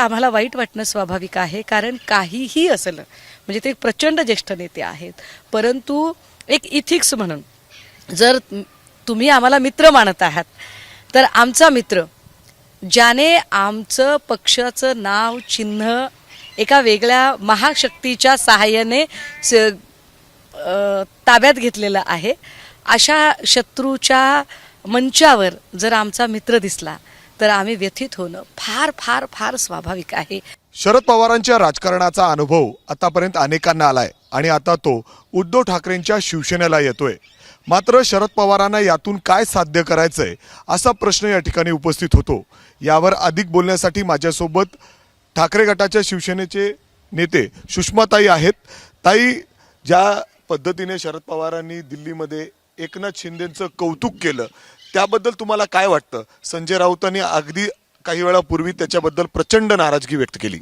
आम्हाला वाईट वाटणं स्वाभाविक आहे, कारण काहीही असलं म्हणजे ते प्रचंड ज्येष्ठ नेते आहेत, परंतु एक इथिक्स म्हणून जर तुम्ही आम्हाला मित्र मानत आहात तर आमचा मित्र ज्याने आमचं पक्षाचं नाव चिन्ह एका वेगळ्या महाशक्तीच्या सहाय्याने ताब्यात घेतलेलं आहे, अशा शत्रूच्या मंचावर जर आमचा मित्र दिसला तर आम्ही व्यथित होणं फार फार फार स्वाभाविक आहे. शरद पवारांच्या राजकारणाचा अनुभव आतापर्यंत अनेकांना आलाय आणि आता तो उद्धव ठाकरेंच्या शिवसेनेला येतोय. मात्र शरद पवारांना यातून काय साध्य करायचंय असा प्रश्न या ठिकाणी उपस्थित होतो. यावर अधिक बोलण्यासाठी माझ्यासोबत ठाकरे गटाच्या शिवसेनेचे नेते सुषमाताई आहेत. ताई, ज्या पद्धतीने शरद पवारांनी दिल्लीमध्ये एकनाथ शिंदेंचं कौतुक केलं त्याबद्दल तुम्हाला काय वाटतं? संजय राऊतांनी अगदी काही वेळापूर्वी त्याच्याबद्दल प्रचंड नाराजगी व्यक्त केली.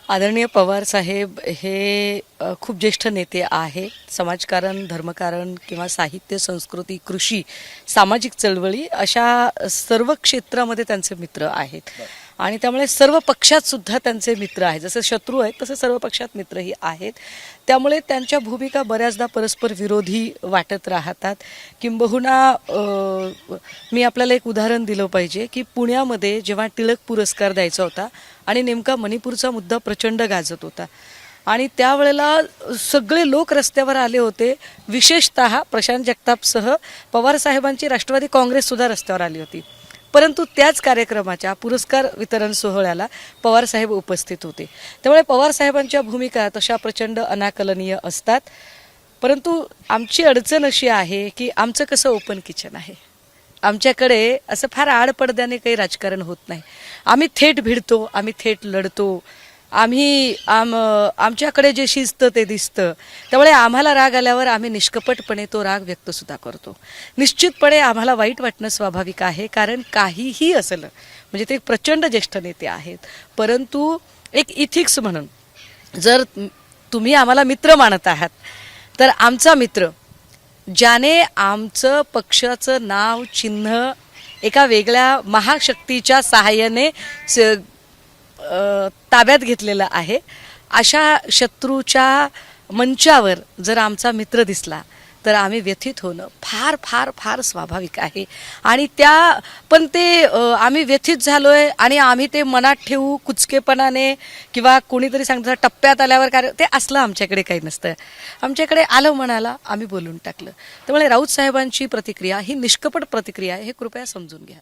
आदरणीय पवार साहेब हे खूप ज्येष्ठ नेते आहे. समाजकारण, धर्मकारण किंवा साहित्य, संस्कृती, कृषी, सामाजिक चळवळी अशा सर्व क्षेत्रामध्ये त्यांचे मित्र आहेत आणि त्यामुळे सर्व पक्षात सुद्धा त्यांचे मित्र आहेत. जसे शत्रू आहेत तसे सर्व पक्षात मित्रही आहेत. त्यामुळे त्यांच्या भूमिका बऱ्याचदा परस्पर विरोधी वाटत राहतात. किंबहुना मी आपल्याला एक उदाहरण दिलं पाहिजे की पुण्यामध्ये जेव्हा टिळक पुरस्कार द्यायचा होता आणि नेमका मणिपूरचा मुद्दा प्रचंड गाजत होता आणि त्यावेळेला सगळे लोक रस्त्यावर आले होते, विशेषतः प्रशांत जगतापसह पवारसाहेबांची राष्ट्रवादी काँग्रेससुद्धा रस्त्यावर आली होती. परंतु त्याच कार्यक्रमाच्या पुरस्कार वितरण सोहळ्याला पवारसाहेब उपस्थित होते. त्यामुळे पवारसाहेबांच्या भूमिका तशा प्रचंड अनाकलनीय असतात. परंतु आमची अडचण अशी आहे की आमचं कसं ओपन किचन आहे, आमच्याकडे असं फार आडपडद्याने काही राजकारण होत नाही. आम्ही थेट भिडतो, आम्ही थेट लढतो, आमच्याकडे जे शिस्त ते दिसतं. त्यामुळे आम्हाला राग आल्यावर आम्ही निष्कपटपणे तो राग व्यक्त सुद्धा करतो. निश्चितपणे आम्हाला वाईट वाटणं स्वाभाविक आहे, कारण काहीही असलं म्हणजे ते प्रचंड ज्येष्ठ नेते आहेत, परंतु एक इथिक्स म्हणून जर तुम्ही आम्हाला मित्र मानत आहात तर आमचा मित्र ज्याने आमचं पक्षाचं नाव चिन्ह एका वेगळ्या महाशक्तीच्या सहाय्याने ताब्यात घेतलेलं आहे, अशा शत्रूच्या मंचावर जर आमचा मित्र दिसला तर आम्ही व्यथित होणं फार फार फार स्वाभाविक आहे. आणि पण ते आम्ही व्यथित झालोय आणि आम्ही ते मनात ठेवू कुचकेपणाने किंवा कोणीतरी सांगतं टप्प्यात आल्यावर काय ते असलं आमच्याकडे काही नसतं. आमच्याकडे आलं म्हणाला आम्ही बोलून टाकलं. त्यामुळे राऊत साहेबांची प्रतिक्रिया ही निष्कपट प्रतिक्रिया आहे, हे कृपया समजून घ्या.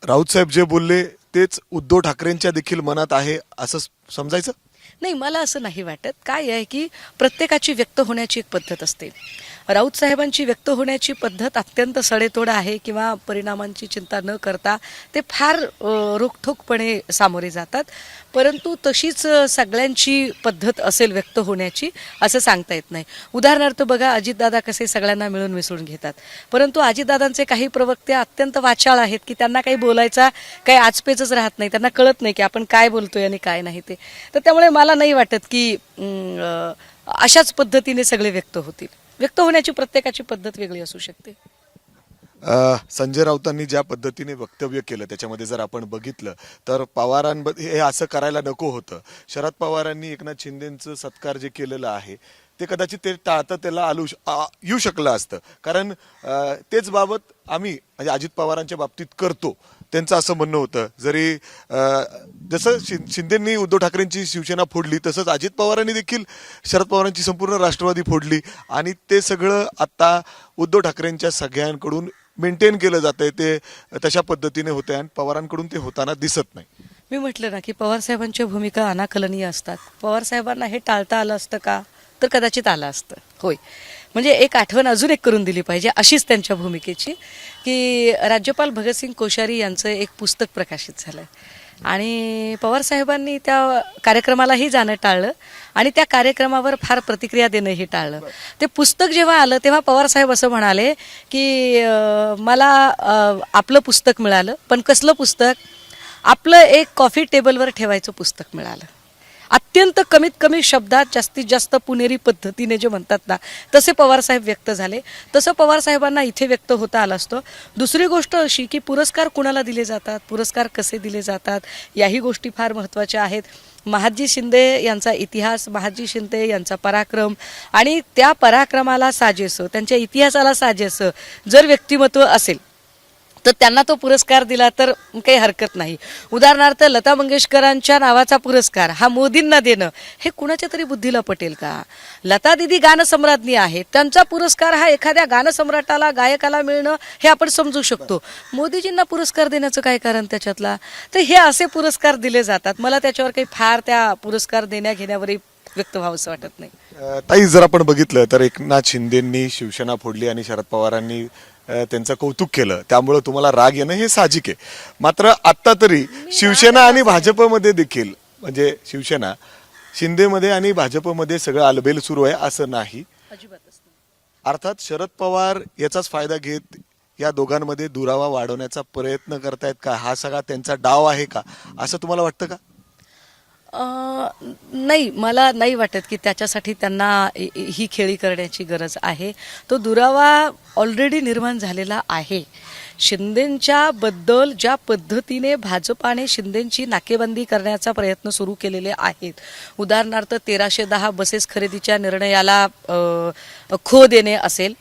राऊत साहेब जे बोलले तेच उद्धव ठाकरेंच्या देखील मनात आहे असं समजायचं? नाही, मला असं नाही वाटत. काय आहे की प्रत्येकाची व्यक्त होण्याची एक पद्धत असते. राऊत साहेबांची व्यक्त होण्याची पद्धत अत्यंत सडेतोड आहे किंवा परिणामांची चिंता न करता ते फार रोखठोकपणे सामोरे जातात. परंतु तशीच सगळ्यांची पद्धत असेल व्यक्त होण्याची असं सांगता येत नाही. उदाहरणार्थ बघा, अजितदादा कसे सगळ्यांना मिळून मिसळून घेतात, परंतु अजितदादांचे काही प्रवक्ते अत्यंत वाचाळ आहेत की त्यांना काही बोलायचा काही आचपेचच राहत नाही, त्यांना कळत नाही की आपण काय बोलतोय आणि काय नाही ते. तर त्यामुळे मला नाही वाटत की अशाच पद्धतीने सगळे व्यक्त होतील. व्यक्त होण्याची प्रत्येकाची पद्धत वेगळी असू शकते. संजय राऊतांनी ज्या पद्धतीने वक्तव्य केलं त्याच्यामध्ये जर आपण बघितलं तर पवारांबद्दल हे असं करायला नको होतं. शरद पवारांनी एकनाथ शिंदेंचं सत्कार जे केलेलं आहे ते कदाचित ते टाळता त्याला येऊ शकलं असतं, कारण तेच बाबत आम्ही म्हणजे अजित पवारांच्या बाबतीत करतो. त्यांचं असं म्हणणं होतं, जरी जसं शिंदेंनी उद्धव ठाकरेंची शिवसेना फोडली तसंच अजित पवारांनी देखील शरद पवारांची संपूर्ण राष्ट्रवादी फोडली आणि ते सगळं आता उद्धव ठाकरेंच्या सगळ्यांकडून मेंटेन केलं जातंय. ते तशा पद्धतीने होते आणि पवारांकडून ते होताना दिसत नाही. मी म्हटलं ना की पवारसाहेबांच्या भूमिका अनाकलनीय असतात. पवारसाहेबांना हे टाळता आलं असतं का? तर कदाचित आलं असतं. होय, म्हणजे एक आठवण अजून एक करून दिली पाहिजे अशीच त्यांच्या भूमिकेची की राज्यपाल भगतसिंग कोश्यारी यांचं एक पुस्तक प्रकाशित झालं आणि पवारसाहेबांनी त्या कार्यक्रमालाही जाणं टाळलं आणि त्या कार्यक्रमावर फार प्रतिक्रिया देणंही टाळलं. ते पुस्तक जेव्हा आलं तेव्हा पवारसाहेब असं म्हणाले की मला आपलं पुस्तक मिळालं, पण कसलं पुस्तक? आपलं एक कॉफी टेबलवर ठेवायचं पुस्तक मिळालं. अत्यंत कमीत कमी शब्दात जास्तीत जास्त पुणेरी पद्धतीने जे म्हणतात ना तसे पवारसाहेब व्यक्त झाले. तसं पवारसाहेबांना इथे व्यक्त होता आलं असतं. दुसरी गोष्ट अशी की पुरस्कार कुणाला दिले जातात, पुरस्कार कसे दिले जातात, याही गोष्टी फार महत्त्वाच्या आहेत. महादजी शिंदे यांचा इतिहास, महादजी शिंदे यांचा पराक्रम आणि त्या पराक्रमाला साजेसं, त्यांच्या इतिहासाला साजेसं जर व्यक्तिमत्व असेल तर त्यांना तो पुरस्कार दिला तर काही हरकत नाही. उदाहरणार्थ लता मंगेशकरांच्या नावाचा पुरस्कार हा मोदींना देणं हे कुणाच्या तरी बुद्धीला पटेल का? लता दिदी गानसम्राज्ञी आहेत, त्यांचा पुरस्कार हा एखाद्या गानसम्राटाला, गायकाला मिळणं हे आपण समजू शकतो. मोदीजींना पुरस्कार देण्याचं काय कारण त्याच्यातला? तर हे असे पुरस्कार दिले जातात. मला त्याच्यावर काही फार त्या पुरस्कार देण्या घेण्यावरही व्यक्त व्हावंसं वाटत नाही. ताई, जर आपण बघितलं तर एकनाथ शिंदेंनी शिवसेना फोडली आणि शरद पवारांनी त्यांचं कौतुक केलं, त्यामुळे तुम्हाला राग येणं हे साहजिक आहे. मात्र आता तरी शिवसेना आणि भाजपमध्ये देखील, म्हणजे शिवसेना शिंदेमध्ये आणि भाजपमध्ये सगळं आलबेल सुरू आहे असं नाही. अर्थात शरद पवार याचाच फायदा घेत या दोघांमध्ये दुरावा वाढवण्याचा प्रयत्न करतायत का? हा सगळा त्यांचा डाव आहे का, असं तुम्हाला वाटतं का? नाही, मला नाही वाटत की त्याच्यासाठी त्यांना ही खेळी करण्याची गरज आहे. तो दुरावा ऑलरेडी निर्माण झालेला आहे. शिंदेंच्या बद्दल ज्या पद्धतीने भाजपाने शिंदेंची नाकेबंदी करण्याचा प्रयत्न सुरू केलेले आहेत, उदाहरणार्थ 1310 बसेस खरेदीच्या निर्णयाला खो देणे असेल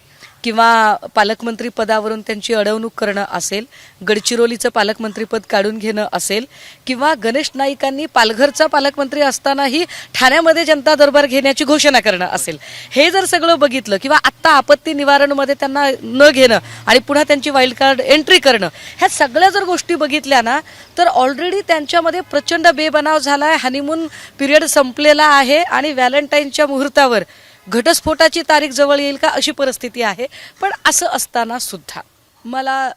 किंवा पालकमंत्री पदावरून त्यांची अडवणूक करणं असेल, गडचिरोलीचं पालकमंत्रीपद काढून घेणं असेल किंवा गणेश नाईकांनी पालघरचा पालकमंत्री असतानाही ठाण्यामध्ये जनता दरबार घेण्याची घोषणा करणं असेल, हे जर सगळं बघितलं किंवा आत्ता आपत्ती निवारणमध्ये त्यांना न घेणं आणि पुन्हा त्यांची वाईल्ड कार्ड एंट्री करणं, ह्या सगळ्या जर गोष्टी बघितल्या ना तर ऑलरेडी त्यांच्यामध्ये प्रचंड बेबनाव झाला आहे. हनीमून पिरियड संपलेला आहे आणि व्हॅलेंटाईनच्या मुहूर्तावर घटस्फोटाची तारीख जवळ येईल का अशी परिस्थिती आहे. पण असं असताना सुद्धा मला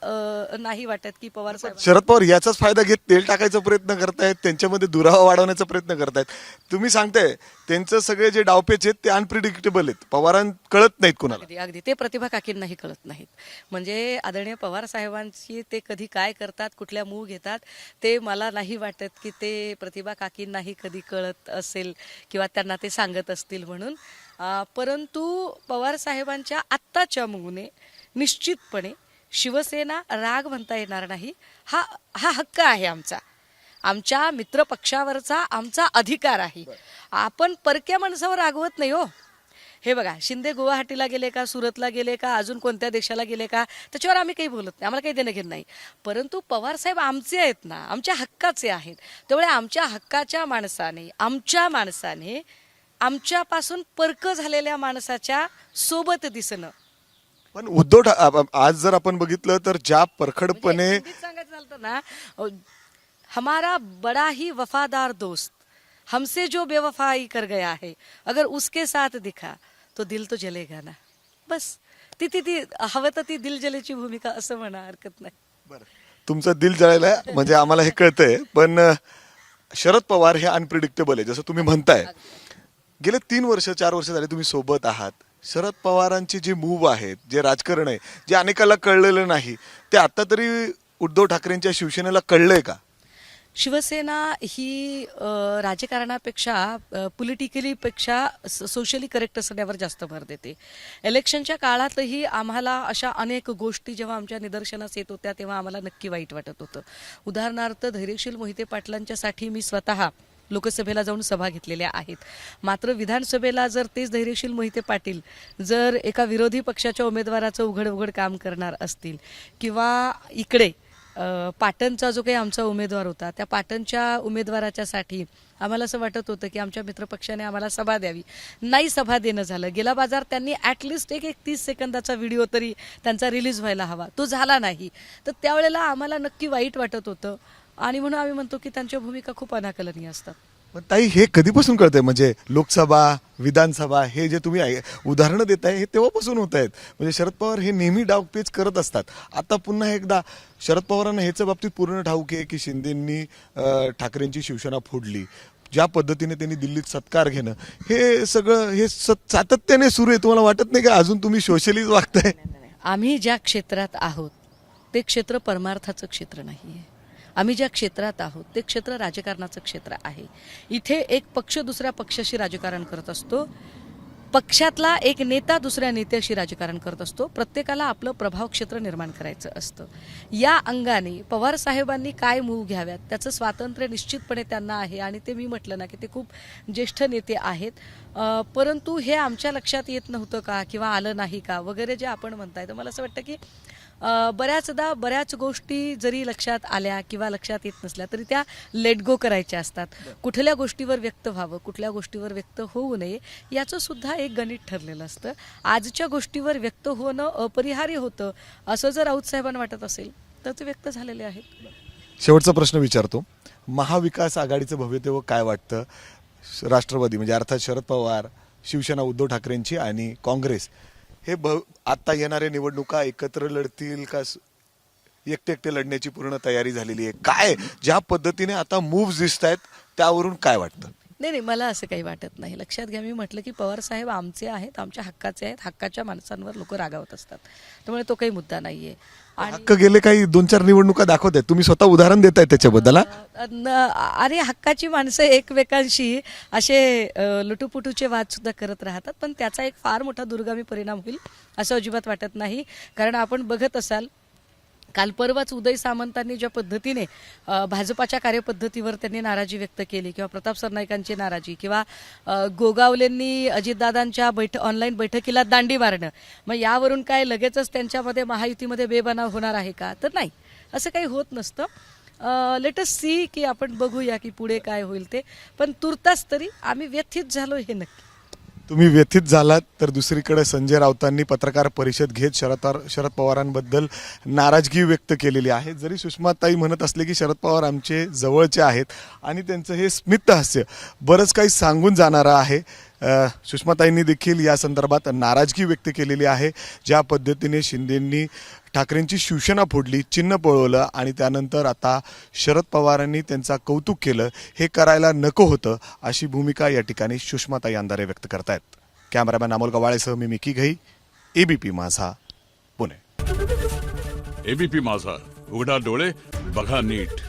नाही वाटत की पवार साहेब, शरद पवार याचाच फायदा घेत तेल टाकायचा प्रयत्न करतायत, त्यांच्यामध्ये दुरावा वाढवण्याचा प्रयत्न करतायत. तुम्ही सांगताय त्यांचं सगळे जे डावपेच आहेत ते अनप्रिडिक्टेबल आहेत, पवारांना कळत नाहीत कुणाला. अगदी ते प्रतिभा काकींनाही कळत नाहीत. म्हणजे आदरणीय पवार साहेबांची ते कधी काय करतात, कुठल्या मूव घेतात, ते मला नाही वाटत की ते प्रतिभा काकींनाही कधी कळत असेल किंवा त्यांना ते सांगत असतील म्हणून. परंतु पवार साहेबांच्या आत्ताच्या मूवने निश्चितपणे शिवसेना राग म्हणता येणार नाही. हा हक्क आहे आमचा, आमच्या मित्रपक्षावरचा आमचा अधिकार आहे. आपण परक्या माणसावर रागवत नाही हो. हे बघा, शिंदे गुवाहाटीला गेले का, सुरतला गेले का, अजून कोणत्या देशाला गेले का, त्याच्यावर आम्ही काही बोलत नाही, आम्हाला काही देणं घेणं नाही. परंतु पवार साहेब आमचे आहेत ना, आमच्या हक्काचे आहेत. त्यामुळे आमच्या हक्काच्या माणसाने, आमच्या माणसाने आमच्यापासून परक झालेल्या माणसाच्या सोबत दिसणं. पण उद्धव आज जर आपण बघितलं तर ज्या परखडपणे सांगायचं झालं तर ना, हमारा बड़ा ही वफादार दोस्त हमसे जो बेवफाई कर गया है, अगर उसके साथ दिखा तो दिल तो जलेगा ना. बस ती हवं तर ती दिल जलेची भूमिका असं म्हणा, हरकत नाही. बरं, तुमचं दिल जळायला म्हणजे आम्हाला हे कळतंय. पण शरद पवार हे अनप्रिडिक्टेबल आहे, जसं तुम्ही म्हणताय. गेले 3 वर्ष 4 वर्ष झाले तुम्ही सोबत आहात. शरद पवारांची जी मूव्ह आहेत, जे राजकारण आहे, जे अनेकाला कळलेलं नाही, ते आता तरी उद्धव ठाकरेंच्या शिवसेनेला कळलंय का? शिवसेना ही राजकारणापेक्षा पॉलिटिकली पेक्षा सोशली करेक्ट असण्यावर जास्त भर देते. इलेक्शनच्या काळातही आम्हाला अशा अनेक गोष्टी जेव्हा आमच्या निदर्शनास येत होत्या तेव्हा आम्हाला नक्की वाईट वाटत होतं. उदाहरणार्थ धैर्यशील मोहिते पाटलांच्यासाठी मी स्वतः लोकसभेला जाऊन सभा घेतलेल्या आहेत. मात्र विधानसभेला जर तेच धैर्यशील मोहिते पाटील जर एका विरोधी पक्षाच्या उमेदवाराचं उघड काम करणार असतील किंवा इकडे पाटणचा जो काही आमचा उमेदवार होता त्या पाटणच्या उमेदवाराच्यासाठी आम्हाला असं वाटत होतं की आमच्या मित्रपक्षाने आम्हाला सभा द्यावी, नाही सभा देणं झालं. गेला बाजार त्यांनी ॲटलिस्ट एक 30 सेकंदाचा व्हिडिओ तरी त्यांचा रिलीज व्हायला हवा, तो झाला नाही. तर त्यावेळेला आम्हाला नक्की वाईट वाटत होतं आणि म्हणून आम्ही म्हणतो की त्यांच्या भूमिका खूप अनाकलनीय असतात. पण ताई, हे कधीपासून कळतंय? म्हणजे लोकसभा, विधानसभा हे जे तुम्ही उदाहरणं देताय हे तेव्हापासून होत आहेत. म्हणजे शरद पवार हे नेहमी डावपेच करत असतात. आता पुन्हा एकदा शरद पवारांना ह्याच्या बाबतीत पूर्ण ठाऊक आहे की शिंदेंनी ठाकरेंची शिवसेना फोडली, ज्या पद्धतीने त्यांनी दिल्लीत सत्कार घेणं, हे सगळं हे सातत्याने सुरू आहे. तुम्हाला वाटत नाही का अजून तुम्ही सोशलीच वागताय? आम्ही ज्या क्षेत्रात आहोत ते क्षेत्र परमार्थाचं क्षेत्र नाही आहे. आम्ही ज्या क्षेत्रात आहोत ते क्षेत्र राजकारणाचं क्षेत्र आहे. इथे एक पक्ष दुसऱ्या पक्षाशी राजकारण करत असतो, पक्षातला एक नेता दुसऱ्या नेत्याशी राजकारण करत असतो. प्रत्येकाला आपलं प्रभाव क्षेत्र निर्माण करायचं असतं. या अंगाने पवार साहेबांनी काय मूव घ्याव्यात त्याचं स्वातंत्र्य निश्चितपणे त्यांना आहे आणि ते मी म्हटलं ना की ते खूप ज्येष्ठ नेते आहेत. परंतु हे आमच्या लक्षात येत नव्हतं का किंवा आलं नाही का वगैरे जे आपण म्हणताय, तर मला असं वाटतं की बऱ्याचदा बऱ्याच गोष्टी जरी लक्षात आल्या किंवा लक्षात येत नसल्या तरी त्या लेट गो करायच्या असतात. कुठल्या गोष्टीवर व्यक्त व्हावं, कुठल्या गोष्टीवर व्यक्त होऊ नये याचं सुद्धा एक गणित ठरलेलं असतं. आजच्या गोष्टीवर व्यक्त होणं अपरिहार्य होतं असं जर राऊत साहेबांना वाटत असेल तर ते व्यक्त झालेले आहेत. शेवटचा प्रश्न विचारतो, महाविकास आघाडीचं भवितव्य काय वाटतं? राष्ट्रवादी म्हणजे अर्थात शरद पवार, शिवसेना उद्धव ठाकरेंची आणि काँग्रेस हे आता येणाऱ्या निवडणुका एकत्र लढतील का एकटे एकटे लढण्याची पूर्ण तयारी झालेली आहे? काय ज्या पद्धतीने आता मूव्ह दिसत आहेत त्यावरून काय वाटतं? नाही, मला असं काही वाटत नाही. लक्षात घ्या, मी म्हटलं की पवार साहेब आमचे आहेत, आमच्या हक्काचे आहेत. हक्काच्या माणसांवर लोक रागावत असतात, त्यामुळे तो काही मुद्दा नाहीये. हक्क गेले काही 2-4 निवडणुका दाखवत आहेत, तुम्ही स्वतः उदाहरण देताय त्याच्याबद्दल. अरे हक्काची माणसं एकमेकांशी असे लुटूपुटूचे वाद सुद्धा करत राहतात, पण त्याचा एक फार मोठा दुर्गामी परिणाम होईल असं अजिबात वाटत नाही. कारण आपण बघत असाल काल परवाच उदय सामंतांनी ज्या पद्धतीने भाजपाच्या कार्यपद्धतीवर त्यांनी नाराजी व्यक्त केली किंवा प्रताप सरनाईकांची नाराजी किंवा गोगावलेंनी अजितदादांच्या ऑनलाईन बैठकीला दांडी मारणं, मग यावरून काय लगेचच त्यांच्यामध्ये महायुतीमध्ये बेबनाव होणार आहे का? तर नाही, असं काही होत नसतं. लेट अस सी की आपण बघूया की पुढे काय होईल ते. पण तुर्तास तरी आम्ही व्यथित झालो हे नक्की. तुम्ही व्यथित झालात तर दुसरीकडे संजय राऊतांनी पत्रकार परिषद घेत शरद पवारांबद्दल नाराजगी व्यक्त केलेली आहे. जरी सुषमाताई म्हणत असले की शरद पवार आमचे जवळचे आहेत आणि त्यांचं हे स्मित हास्य बरंच काही सांगून जाणारं आहे. सुषमाताईंनी देखील या संदर्भात नाराजगी व्यक्त केलेली आहे. ज्या पद्धतीने शिंदेंनी ठाकरेंची शिवसेना फोडली, चिन्ह पळवलं आणि त्यानंतर आता शरद पवारांनी त्यांचा कौतुक केलं, हे करायला नको होतं अशी भूमिका या ठिकाणी सुषमाताई अंधारे व्यक्त करतायत. कॅमेरामॅन अमोल गवाळेसह मी मिकी घई, एबीपी माझा, पुणे. एबीपी माझा, उघडा डोळे बघा नीट.